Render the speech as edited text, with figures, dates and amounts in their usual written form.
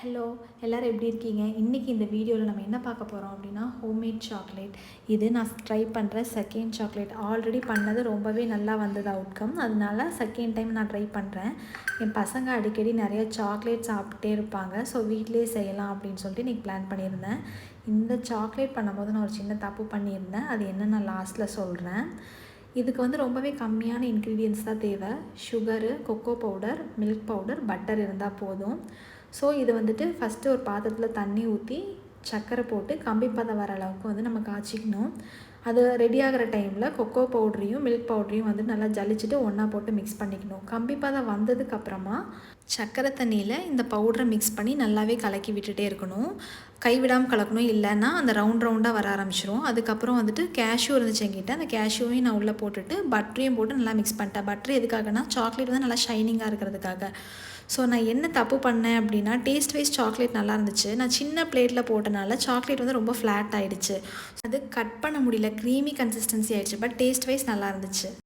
Hello எல்லோரும் எப்படி இருக்கீங்க? இன்றைக்கி இந்த வீடியோவில் நம்ம என்ன பார்க்க போகிறோம் அப்படின்னா ஹோம்மேட் சாக்லேட். இது நான் ட்ரை பண்ணுற செகண்ட் சாக்லேட். ஆல்ரெடி பண்ணது ரொம்பவே நல்லா வந்தது அவுட்கம். அதனால செகண்ட் டைம் நான் ட்ரை பண்ணுறேன். என் பசங்க அடிக்கடி நிறைய சாக்லேட் சாப்பிட்டே இருப்பாங்க. ஸோ வீட்டிலே செய்யலாம் அப்படின்னு சொல்லிட்டு இன்றைக்கி பிளான் பண்ணியிருந்தேன். இந்த சாக்லேட் பண்ணும்போது நான் ஒரு சின்ன தப்பு பண்ணியிருந்தேன். அது என்ன நான் லாஸ்ட்டில் சொல்கிறேன். இதுக்கு வந்து ரொம்பவே கம்மியான இன்க்ரீடியன்ட்ஸ் தான் தேவை. Sugar, cocoa powder, milk powder, butter இருந்தால் போதும். ஸோ இது வந்துட்டு ஃபஸ்ட்டு ஒரு பாத்திரத்தில் தண்ணி ஊற்றி சர்க்கரை போட்டு கம்பி பதம் வர அளவுக்கு வந்து நம்ம காய்ச்சிக்கணும். அது ரெடி ஆகிற டைமில் கொக்கோ பவுடரையும் மில்க் பவுடரையும் வந்து நல்லா ஜலிச்சுட்டு ஒன்றா போட்டு மிக்ஸ் பண்ணிக்கணும். கம்பி பதம் வந்ததுக்கப்புறமா சர்க்கரை தண்ணியில் இந்த பவுடரை மிக்ஸ் பண்ணி நல்லாவே கலக்கி விட்டுட்டே இருக்கணும். கைவிடாமல் கலக்கணும், இல்லைன்னா அந்த ரவுண்டாக வர ஆரம்பிச்சிரும். அதுக்கப்புறம் வந்துட்டு கேஷ்யூ இருந்துச்சு என்கிட்ட. அந்த கேஷ்யூவையும் நான் உள்ளே போட்டுட்டு பட்டரையும் போட்டு நல்லா மிக்ஸ் பண்ணிட்டேன். பட்டர் எதுக்காகனா சாக்லேட் வந்து நல்லா ஷைனிங்காக இருக்கிறதுக்காக. ஸோ நான் என்ன தப்பு பண்ணேன் அப்படின்னா, டேஸ்ட் வைஸ் சாக்லேட் நல்லா இருந்துச்சு. நான் சின்ன பிளேட்டில் போட்டனால சாக்லேட் வந்து ரொம்ப ஃப்ளாட் ஆகிடுச்சு. அது கட் பண்ண முடியல, க்ரீமி கன்சிஸ்டன்சி ஆகிடுச்சு. பட் டேஸ்ட் வைஸ் நல்லா இருந்துச்சு.